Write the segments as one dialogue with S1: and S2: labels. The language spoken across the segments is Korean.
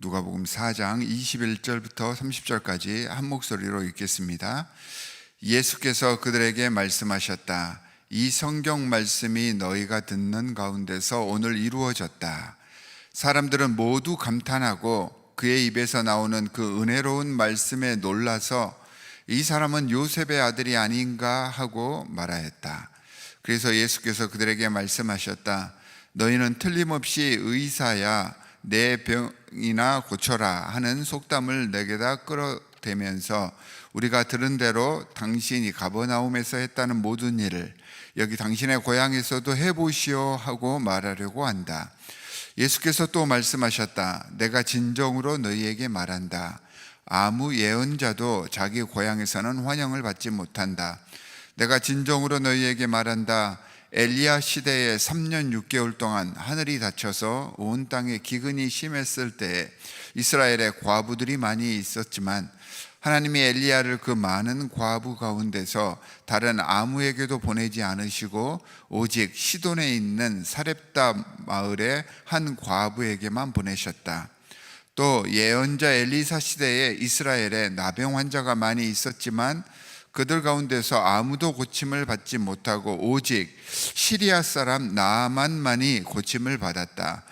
S1: 누가복음 4장 21절부터 30절까지 한 목소리로 읽겠습니다. 예수께서 그들에게 말씀하셨다. 이 성경 말씀이 너희가 듣는 가운데서 오늘 이루어졌다. 사람들은 모두 감탄하고 그의 입에서 나오는 그 은혜로운 말씀에 놀라서 이 사람은 요셉의 아들이 아닌가 하고 말하였다. 그래서 예수께서 그들에게 말씀하셨다. 너희는 틀림없이 의사야 내 병이나 고쳐라 하는 속담을 내게다 끌어대면서 우리가 들은 대로 당신이 가버나움에서 했다는 모든 일을 여기 당신의 고향에서도 해보시오 하고 말하려고 한다. 예수께서 또 말씀하셨다. 내가 진정으로 너희에게 말한다. 아무 예언자도 자기 고향에서는 환영을 받지 못한다. 내가 진정으로 너희에게 말한다. 엘리야 시대에 3년 6개월 동안 하늘이 닫혀서 온 땅에 기근이 심했을 때에 이스라엘에 과부들이 많이 있었지만 하나님이 엘리야를 그 많은 과부 가운데서 다른 아무에게도 보내지 않으시고 오직 시돈에 있는 사렙다 마을의 한 과부에게만 보내셨다. 또 예언자 엘리사 시대에 이스라엘에 나병 환자가 많이 있었지만 그들 가운데서 아무도 고침을 받지 못하고 오직 시리아 사람 나아만만이 고침을 받았다.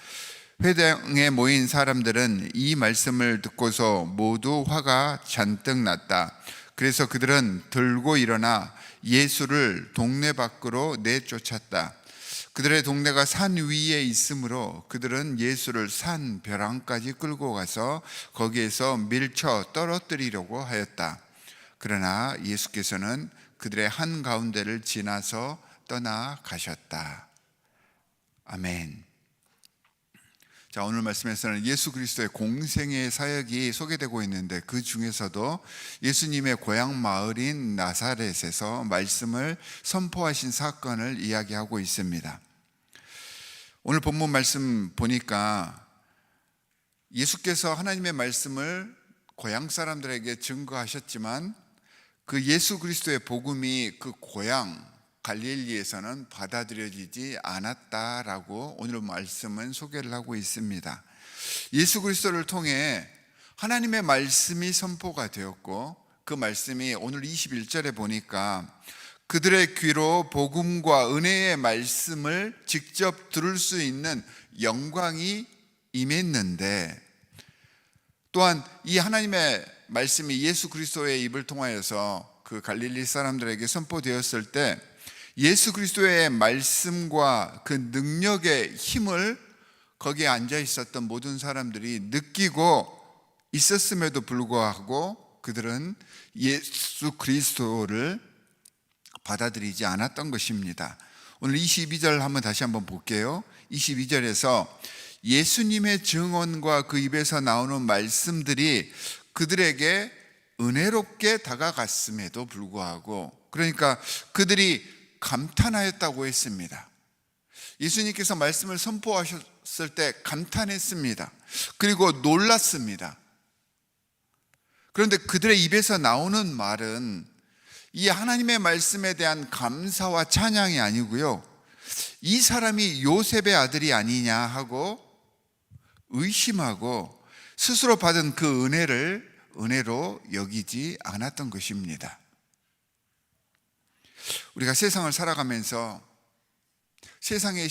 S1: 회당에 모인 사람들은 이 말씀을 듣고서 모두 화가 잔뜩 났다. 그래서 그들은 들고 일어나 예수를 동네 밖으로 내쫓았다. 그들의 동네가 산 위에 있으므로 그들은 예수를 산 벼랑까지 끌고 가서 거기에서 밀쳐 떨어뜨리려고 하였다. 그러나 예수께서는 그들의 한가운데를 지나서 떠나가셨다. 아멘. 자, 오늘 말씀에서는 예수 그리스도의 공생의 사역이 소개되고 있는데 그 중에서도 예수님의 고향 마을인 나사렛에서 말씀을 선포하신 사건을 이야기하고 있습니다. 오늘 본문 말씀 보니까 예수께서 하나님의 말씀을 고향 사람들에게 증거하셨지만 그 예수 그리스도의 복음이 그 고향 갈릴리에서는 받아들여지지 않았다라고 오늘 말씀은 소개를 하고 있습니다. 예수 그리스도를 통해 하나님의 말씀이 선포가 되었고 그 말씀이 오늘 21절에 보니까 그들의 귀로 복음과 은혜의 말씀을 직접 들을 수 있는 영광이 임했는데 또한 이 하나님의 말씀이 예수 그리스도의 입을 통하여서 그 갈릴리 사람들에게 선포되었을 때 예수 그리스도의 말씀과 그 능력의 힘을 거기에 앉아 있었던 모든 사람들이 느끼고 있었음에도 불구하고 그들은 예수 그리스도를 받아들이지 않았던 것입니다. 오늘 22절 다시 한번 볼게요. 22절에서 예수님의 증언과 그 입에서 나오는 말씀들이 그들에게 은혜롭게 다가갔음에도 불구하고 그러니까 그들이 감탄하였다고 했습니다. 예수님께서 말씀을 선포하셨을 때 감탄했습니다. 그리고 놀랐습니다. 그런데 그들의 입에서 나오는 말은 이 하나님의 말씀에 대한 감사와 찬양이 아니고요, 이 사람이 요셉의 아들이 아니냐 하고 의심하고 스스로 받은 그 은혜를 은혜로 여기지 않았던 것입니다. 우리가 세상을 살아가면서 세상의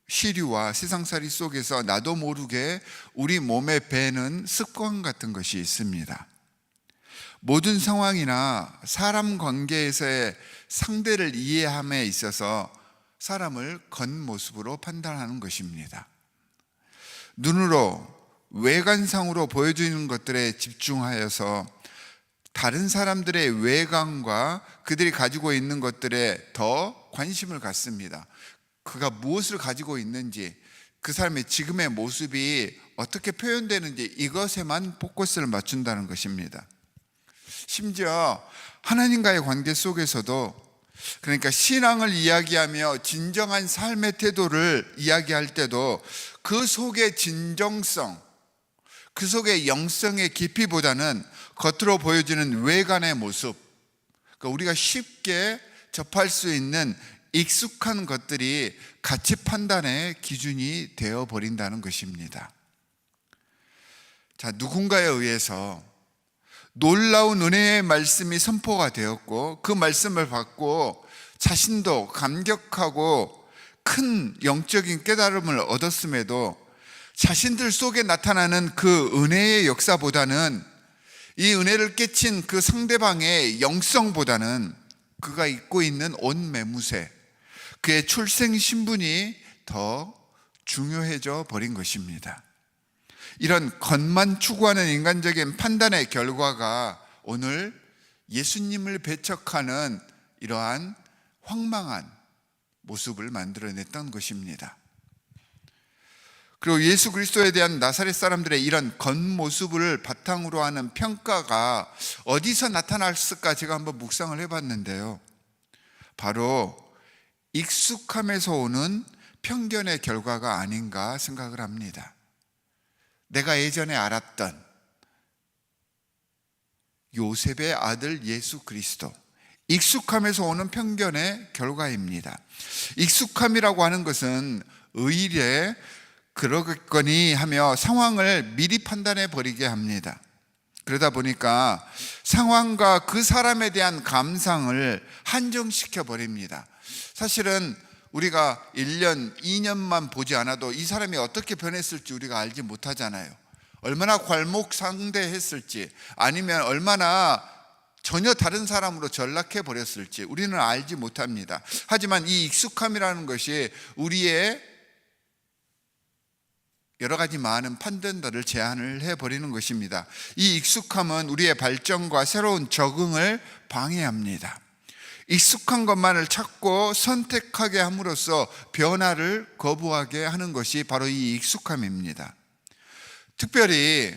S1: 시류와 세상살이 속에서 나도 모르게 우리 몸에 배는 습관 같은 것이 있습니다. 모든 상황이나 사람 관계에서의 상대를 이해함에 있어서 사람을 겉모습으로 판단하는 것입니다. 눈으로 외관상으로 보여주는 것들에 집중하여서 다른 사람들의 외관과 그들이 가지고 있는 것들에 더 관심을 갖습니다. 그가 무엇을 가지고 있는지, 그 사람의 지금의 모습이 어떻게 표현되는지 이것에만 포커스를 맞춘다는 것입니다. 심지어 하나님과의 관계 속에서도, 그러니까 신앙을 이야기하며 진정한 삶의 태도를 이야기할 때도 그 속의 진정성, 그 속의 영성의 깊이보다는 겉으로 보여지는 외관의 모습, 그러니까 우리가 쉽게 접할 수 있는 익숙한 것들이 가치 판단의 기준이 되어버린다는 것입니다. 자, 누군가에 의해서 놀라운 은혜의 말씀이 선포가 되었고 그 말씀을 받고 자신도 감격하고 큰 영적인 깨달음을 얻었음에도 자신들 속에 나타나는 그 은혜의 역사보다는 이 은혜를 깨친 그 상대방의 영성보다는 그가 입고 있는 옷 매무새, 그의 출생 신분이 더 중요해져 버린 것입니다. 이런 겉만 추구하는 인간적인 판단의 결과가 오늘 예수님을 배척하는 이러한 황망한 모습을 만들어냈던 것입니다. 그리고 예수 그리스도에 대한 나사렛 사람들의 이런 겉모습을 바탕으로 하는 평가가 어디서 나타났을까 제가 한번 묵상을 해봤는데요, 바로 익숙함에서 오는 편견의 결과가 아닌가 생각을 합니다. 내가 예전에 알았던 요셉의 아들 예수 그리스도, 익숙함에서 오는 편견의 결과입니다. 익숙함이라고 하는 것은 의례 그러겠거니 하며 상황을 미리 판단해 버리게 합니다. 그러다 보니까 상황과 그 사람에 대한 감상을 한정시켜 버립니다. 사실은 우리가 1년, 2년만 보지 않아도 이 사람이 어떻게 변했을지 우리가 알지 못하잖아요. 얼마나 괄목상대했을지, 아니면 얼마나 전혀 다른 사람으로 전락해 버렸을지 우리는 알지 못합니다. 하지만 이 익숙함이라는 것이 우리의 여러 가지 많은 판단들을 제한을 해버리는 것입니다. 이 익숙함은 우리의 발전과 새로운 적응을 방해합니다. 익숙한 것만을 찾고 선택하게 함으로써 변화를 거부하게 하는 것이 바로 이 익숙함입니다. 특별히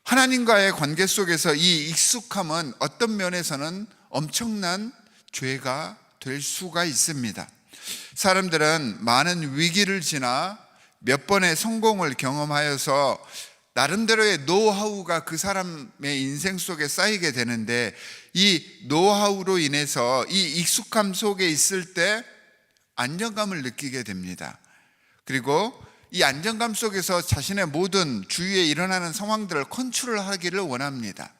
S1: 하나님과의 관계 속에서 이 익숙함은 어떤 면에서는 엄청난 죄가 될 수가 있습니다. 사람들은 많은 위기를 지나 몇 번의 성공을 경험하여서 나름대로의 노하우가 그 사람의 인생 속에 쌓이게 되는데, 이 노하우로 인해서 이 익숙함 속에 있을 때 안정감을 느끼게 됩니다. 그리고 이 안정감 속에서 자신의 모든 주위에 일어나는 상황들을 컨트롤하기를 원합니다.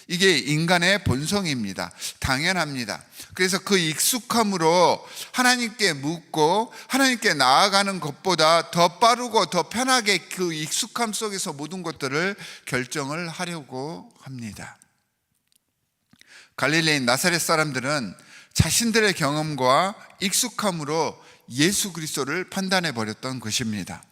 S1: 이게 인간의 본성입니다. 당연합니다. 그래서 그 익숙함으로 하나님께 묻고 하나님께 나아가는 것보다 더 빠르고 더 편하게 그 익숙함 속에서 모든 것들을 결정을 하려고 합니다. 갈릴리인 나사렛 사람들은 자신들의 경험과 익숙함으로 예수 그리스도를 판단해 버렸던 것입니다.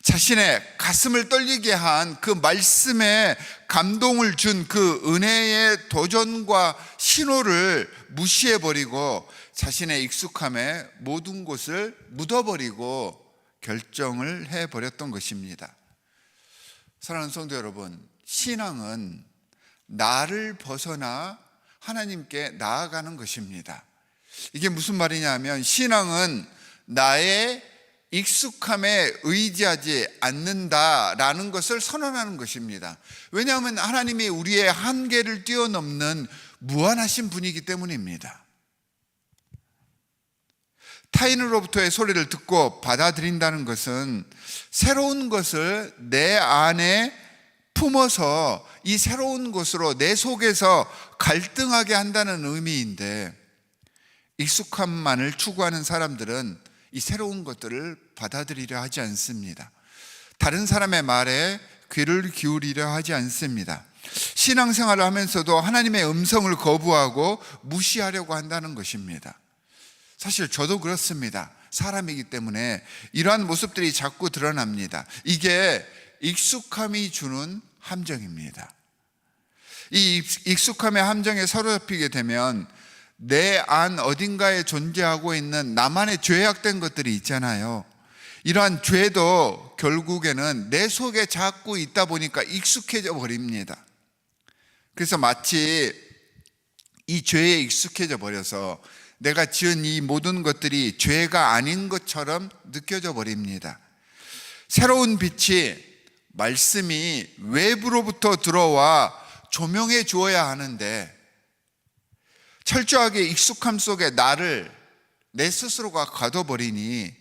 S1: 자신의 가슴을 떨리게 한 그 말씀에 감동을 준 그 은혜의 도전과 신호를 무시해버리고 자신의 익숙함에 모든 것을 묻어버리고 결정을 해버렸던 것입니다. 사랑하는 성도 여러분, 신앙은 나를 벗어나 하나님께 나아가는 것입니다. 이게 무슨 말이냐 하면, 신앙은 나의 익숙함에 의지하지 않는다라는 것을 선언하는 것입니다. 왜냐하면 하나님이 우리의 한계를 뛰어넘는 무한하신 분이기 때문입니다. 타인으로부터의 소리를 듣고 받아들인다는 것은 새로운 것을 내 안에 품어서 이 새로운 것으로 내 속에서 갈등하게 한다는 의미인데, 익숙함만을 추구하는 사람들은 이 새로운 것들을 받아들이려 하지 않습니다. 다른 사람의 말에 귀를 기울이려 하지 않습니다. 신앙생활을 하면서도 하나님의 음성을 거부하고 무시하려고 한다는 것입니다. 사실 저도 그렇습니다. 사람이기 때문에 이러한 모습들이 자꾸 드러납니다. 이게 익숙함이 주는 함정입니다. 이 익숙함의 함정에 사로잡히게 되면 내 안 어딘가에 존재하고 있는 나만의 죄악된 것들이 있잖아요. 이러한 죄도 결국에는 내 속에 자꾸 있다 보니까 익숙해져 버립니다. 그래서 마치 이 죄에 익숙해져 버려서 내가 지은 이 모든 것들이 죄가 아닌 것처럼 느껴져 버립니다. 새로운 빛이, 말씀이 외부로부터 들어와 조명해 주어야 하는데, 철저하게 익숙함 속에 나를, 내 스스로가 가둬버리니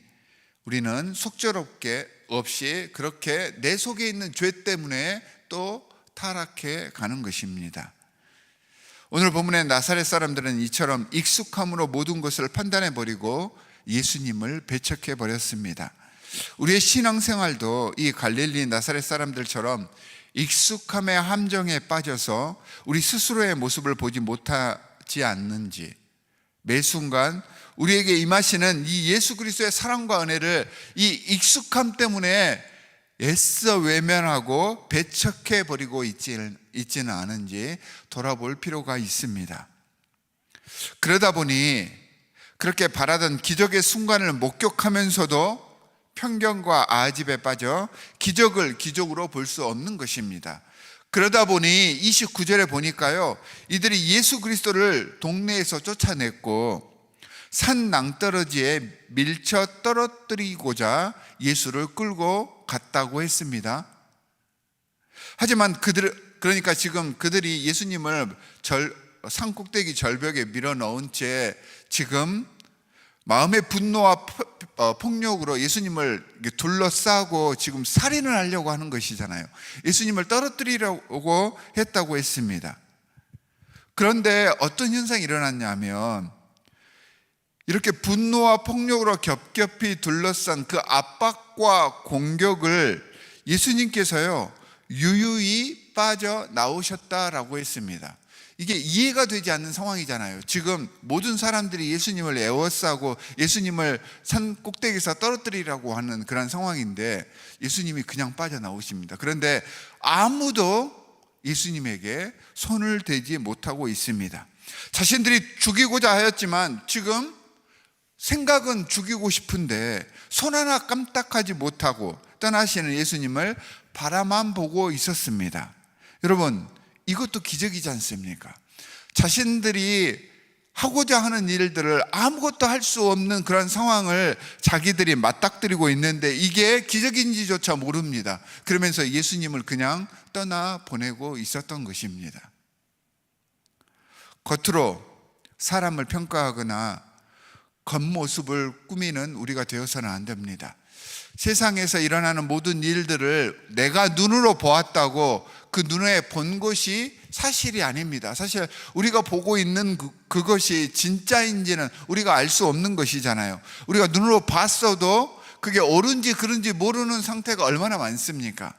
S1: 우리는 속절없게 없이 그렇게 내 속에 있는 죄 때문에 또 타락해 가는 것입니다. 오늘 본문의 나사렛 사람들은 이처럼 익숙함으로 모든 것을 판단해 버리고 예수님을 배척해 버렸습니다. 우리의 신앙생활도 이 갈릴리 나사렛 사람들처럼 익숙함의 함정에 빠져서 우리 스스로의 모습을 보지 못하지 않는지, 매 순간 우리에게 임하시는 이 예수 그리스도의 사랑과 은혜를 이 익숙함 때문에 애써 외면하고 배척해 버리고 있지는 않은지 돌아볼 필요가 있습니다. 그러다 보니 그렇게 바라던 기적의 순간을 목격하면서도 편견과 아집에 빠져 기적을 기적으로 볼 수 없는 것입니다. 그러다 보니 29절에 보니까요, 이들이 예수 그리스도를 동네에서 쫓아냈고 산 낭떠러지에 밀쳐 떨어뜨리고자 예수를 끌고 갔다고 했습니다. 하지만 그러니까 지금 그들이 예수님을 산 꼭대기 절벽에 밀어넣은 채 지금 마음의 분노와 폭력으로 예수님을 둘러싸고 지금 살인을 하려고 하는 것이잖아요. 예수님을 떨어뜨리려고 했다고 했습니다. 그런데 어떤 현상이 일어났냐면, 이렇게 분노와 폭력으로 겹겹이 둘러싼 그 압박과 공격을 예수님께서요 유유히 빠져나오셨다라고 했습니다. 이게 이해가 되지 않는 상황이잖아요. 지금 모든 사람들이 예수님을 에워싸고 예수님을 산 꼭대기에서 떨어뜨리라고 하는 그런 상황인데 예수님이 그냥 빠져나오십니다. 그런데 아무도 예수님에게 손을 대지 못하고 있습니다. 자신들이 죽이고자 하였지만 지금 생각은 죽이고 싶은데 손 하나 깜딱하지 못하고 떠나시는 예수님을 바라만 보고 있었습니다. 여러분, 이것도 기적이지 않습니까? 자신들이 하고자 하는 일들을 아무것도 할 수 없는 그런 상황을 자기들이 맞닥뜨리고 있는데 이게 기적인지조차 모릅니다. 그러면서 예수님을 그냥 떠나보내고 있었던 것입니다. 겉으로 사람을 평가하거나 겉모습을 꾸미는 우리가 되어서는 안 됩니다. 세상에서 일어나는 모든 일들을 내가 눈으로 보았다고 그 눈에 본 것이 사실이 아닙니다. 사실 우리가 보고 있는 그것이 진짜인지는 우리가 알 수 없는 것이잖아요. 우리가 눈으로 봤어도 그게 옳은지 그른지 모르는 상태가 얼마나 많습니까?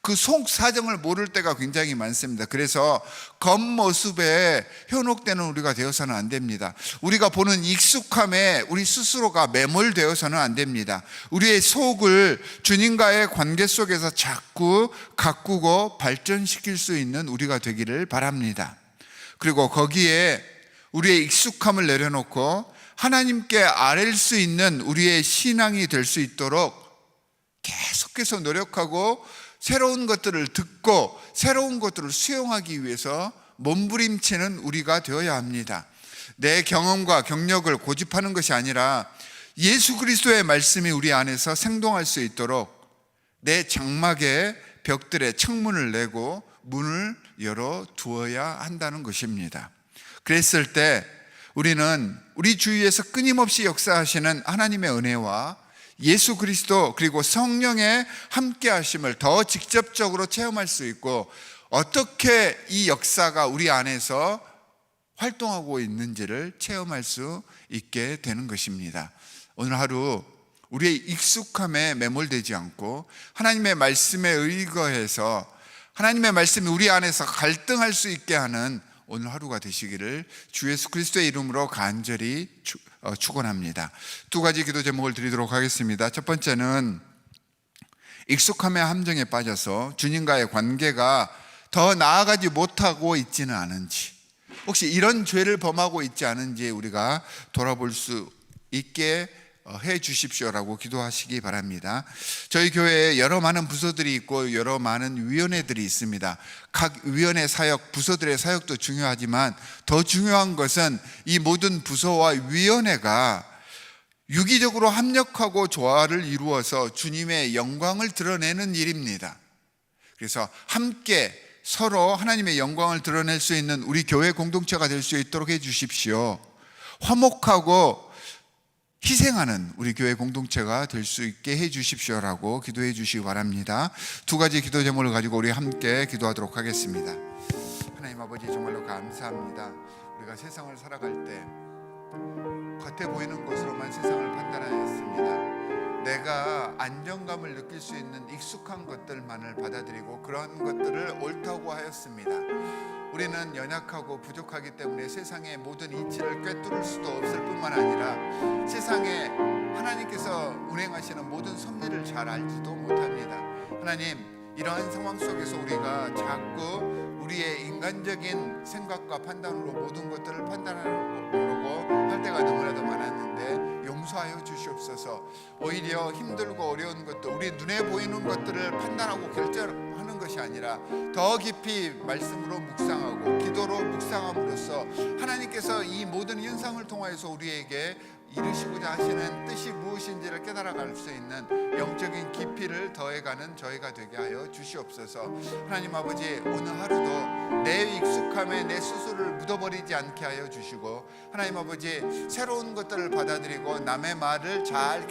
S1: 그 속 사정을 모를 때가 굉장히 많습니다. 그래서 겉모습에 현혹되는 우리가 되어서는 안 됩니다. 우리가 보는 익숙함에 우리 스스로가 매몰되어서는 안 됩니다. 우리의 속을 주님과의 관계 속에서 자꾸 가꾸고 발전시킬 수 있는 우리가 되기를 바랍니다. 그리고 거기에 우리의 익숙함을 내려놓고 하나님께 아뢰일 수 있는 우리의 신앙이 될 수 있도록 계속해서 노력하고 새로운 것들을 듣고 새로운 것들을 수용하기 위해서 몸부림치는 우리가 되어야 합니다. 내 경험과 경력을 고집하는 것이 아니라 예수 그리스도의 말씀이 우리 안에서 생동할 수 있도록 내 장막의 벽들에 창문을 내고 문을 열어 두어야 한다는 것입니다. 그랬을 때 우리는 우리 주위에서 끊임없이 역사하시는 하나님의 은혜와 예수 그리스도 그리고 성령의 함께 하심을 더 직접적으로 체험할 수 있고 어떻게 이 역사가 우리 안에서 활동하고 있는지를 체험할 수 있게 되는 것입니다. 오늘 하루 우리의 익숙함에 매몰되지 않고 하나님의 말씀에 의거해서 하나님의 말씀이 우리 안에서 갈등할 수 있게 하는 오늘 하루가 되시기를 주 예수 그리스도의 이름으로 간절히 축원합니다. 두 가지 기도 제목을 드리도록 하겠습니다. 첫 번째는 익숙함의 함정에 빠져서 주님과의 관계가 더 나아가지 못하고 있지는 않은지, 혹시 이런 죄를 범하고 있지 않은지 우리가 돌아볼 수 있게 해 주십시오라고 기도하시기 바랍니다. 저희 교회에 여러 많은 부서들이 있고 여러 많은 위원회들이 있습니다. 각 위원회 사역, 부서들의 사역도 중요하지만 더 중요한 것은 이 모든 부서와 위원회가 유기적으로 합력하고 조화를 이루어서 주님의 영광을 드러내는 일입니다. 그래서 함께 서로 하나님의 영광을 드러낼 수 있는 우리 교회 공동체가 될 수 있도록 해 주십시오. 화목하고 희생하는 우리 교회 공동체가 될 수 있게 해 주십시오라고 기도해 주시기 바랍니다. 두 가지 기도 제목을 가지고 우리 함께 기도하도록 하겠습니다. 하나님 아버지, 정말로 감사합니다. 우리가 세상을 살아갈 때 겉에 보이는 것으로만 세상을 판단하였습니다. 내가 안정감을 느낄 수 있는 익숙한 것들만을 받아들이고 그런 것들을 옳다고 하였습니다. 우리는 연약하고 부족하기 때문에 세상의 모든 이치를 꿰뚫을 수도 없을 뿐만 아니라 세상에 하나님께서 운행하시는 모든 섭리를 잘 알지도 못합니다. 하나님, 이러한 상황 속에서 우리가 자꾸 우리의 인간적인 생각과 판단으로 모든 것들을 판단하려고 할 때가 너무나도 많았는데 용서하여 주시옵소서. 오히려 힘들고 어려운 것들, 우리 눈에 보이는 것들을 판단하고 결정하는 것이 아니라 더 깊이 말씀으로 묵상하고 기도로 묵상함으로써 하나님께서 이 모든 현상을 통하여서 우리에게 이루시고자 하시는 뜻이 무엇인지를 깨달아갈 수 있는 영적인 깊이를 더해가는 저희가 되게 하여 주시옵소서. 하나님 아버지, 오늘 하루도 내 익숙함에 내 스스로를 묻어버리지 않게 하여 주시고, 하나님 아버지, 새로운 것들을 받아들이고 남의 말을 잘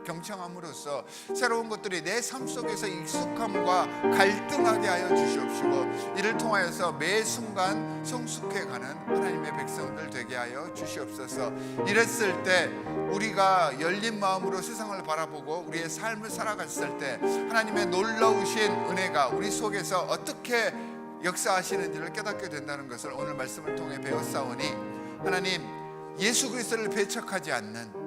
S1: 경청함으로써 새로운 것들이 내 삶 속에서 익숙함과 갈등하게 하여 주시옵시고, 이를 통하여서 매 순간 성숙해가는 하나님의 백성들 되게 하여 주시옵소서. 이랬을 때 우리가 열린 마음으로 세상을 바라보고 우리의 삶을 살아갔을 때 하나님의 놀라우신 은혜가 우리 속에서 어떻게 역사하시는지를 깨닫게 된다는 것을 오늘 말씀을 통해 배웠사오니, 하나님, 예수 그리스도를 배척하지 않는,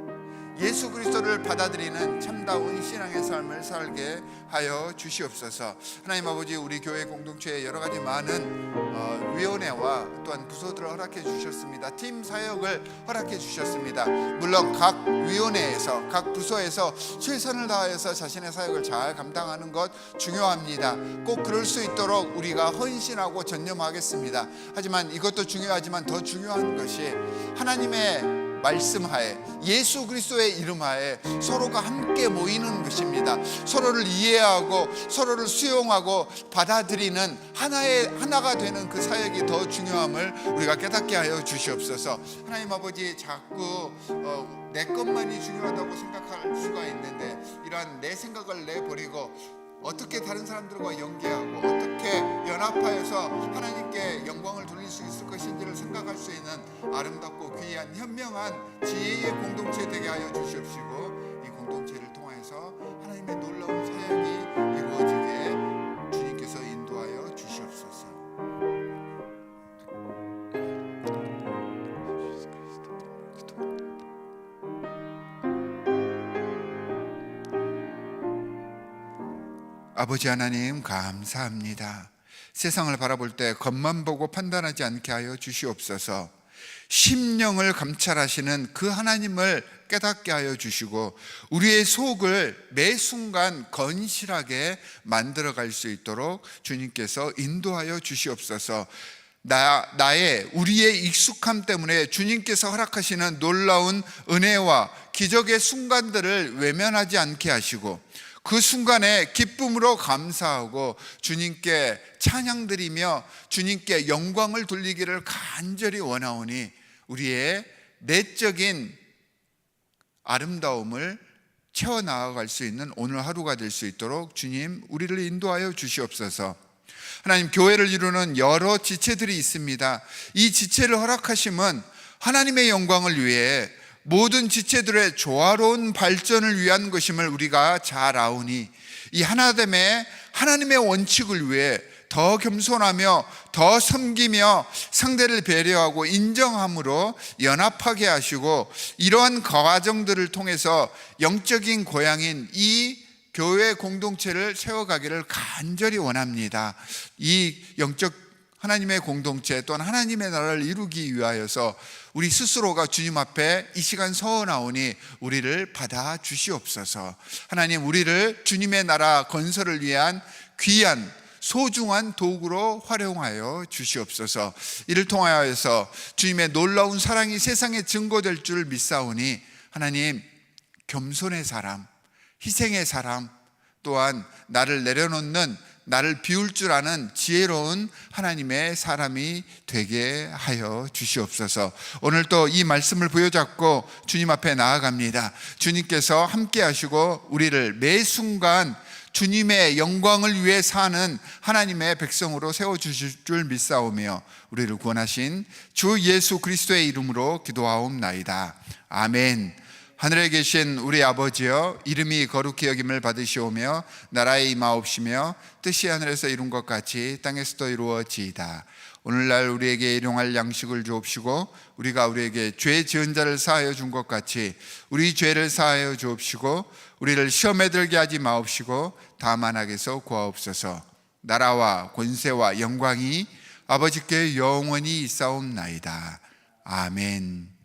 S1: 예수 그리스도를 받아들이는 참다운 신앙의 삶을 살게 하여 주시옵소서. 하나님 아버지, 우리 교회 공동체에 여러 가지 많은 위원회와 또한 부서들을 허락해 주셨습니다. 팀 사역을 허락해 주셨습니다. 물론 각 위원회에서, 각 부서에서 최선을 다하여서 자신의 사역을 잘 감당하는 것 중요합니다. 꼭 그럴 수 있도록 우리가 헌신하고 전념하겠습니다. 하지만 이것도 중요하지만 더 중요한 것이 하나님의 말씀하에, 예수 그리스도의 이름하에 서로가 함께 모이는 것입니다. 서로를 이해하고 서로를 수용하고 받아들이는 하나가 되는 그 사역이 더 중요함을 우리가 깨닫게 하여 주시옵소서. 하나님 아버지, 자꾸 내 것만이 중요하다고 생각할 수가 있는데 이러한 내 생각을 내버리고 어떻게 다른 사람들과 연계하고 어떻게 연합하여서 하나님께 영광을 돌릴 수 있을 것인지를 생각할 수 있는 아름답고 귀한 현명한 지혜의 공동체 되게 하여 주시옵시고, 이 공동체를 통해서 하나님의 놀라운 사역이 이루어지게 주님께서 인도하여 주시옵소서. 아버지 하나님, 감사합니다. 세상을 바라볼 때 겉만 보고 판단하지 않게 하여 주시옵소서. 심령을 감찰하시는 그 하나님을 깨닫게 하여 주시고 우리의 속을 매 순간 건실하게 만들어갈 수 있도록 주님께서 인도하여 주시옵소서. 우리의 익숙함 때문에 주님께서 허락하시는 놀라운 은혜와 기적의 순간들을 외면하지 않게 하시고 그 순간에 기쁨으로 감사하고 주님께 찬양드리며 주님께 영광을 돌리기를 간절히 원하오니 우리의 내적인 아름다움을 채워나가갈 수 있는 오늘 하루가 될 수 있도록 주님, 우리를 인도하여 주시옵소서. 하나님, 교회를 이루는 여러 지체들이 있습니다. 이 지체를 허락하심은 하나님의 영광을 위해 모든 지체들의 조화로운 발전을 위한 것임을 우리가 잘 아오니 이 하나됨의 하나님의 원칙을 위해 더 겸손하며 더 섬기며 상대를 배려하고 인정함으로 연합하게 하시고 이러한 과정들을 통해서 영적인 고향인 이 교회 공동체를 세워가기를 간절히 원합니다. 이 영적 하나님의 공동체 또한 하나님의 나라를 이루기 위하여서 우리 스스로가 주님 앞에 이 시간 서원하오니 우리를 받아 주시옵소서. 하나님, 우리를 주님의 나라 건설을 위한 귀한 소중한 도구로 활용하여 주시옵소서. 이를 통하여서 주님의 놀라운 사랑이 세상에 증거될 줄 믿사오니 하나님, 겸손의 사람, 희생의 사람, 또한 나를 내려놓는 나를 비울 줄 아는 지혜로운 하나님의 사람이 되게 하여 주시옵소서. 오늘 또 이 말씀을 부여잡고 주님 앞에 나아갑니다. 주님께서 함께 하시고 우리를 매 순간 주님의 영광을 위해 사는 하나님의 백성으로 세워주실 줄 믿사오며 우리를 구원하신 주 예수 그리스도의 이름으로 기도하옵나이다. 아멘. 하늘에 계신 우리 아버지여, 이름이 거룩히 여김을 받으시오며 나라의 임하옵시며 뜻이 하늘에서 이룬 것 같이 땅에서도 이루어지이다. 오늘날 우리에게 일용할 양식을 주옵시고 우리가 우리에게 죄 지은 자를 사하여 준 것 같이 우리 죄를 사하여 주옵시고 우리를 시험에 들게 하지 마옵시고 다만 악에서 구하옵소서. 나라와 권세와 영광이 아버지께 영원히 있사옵나이다. 아멘.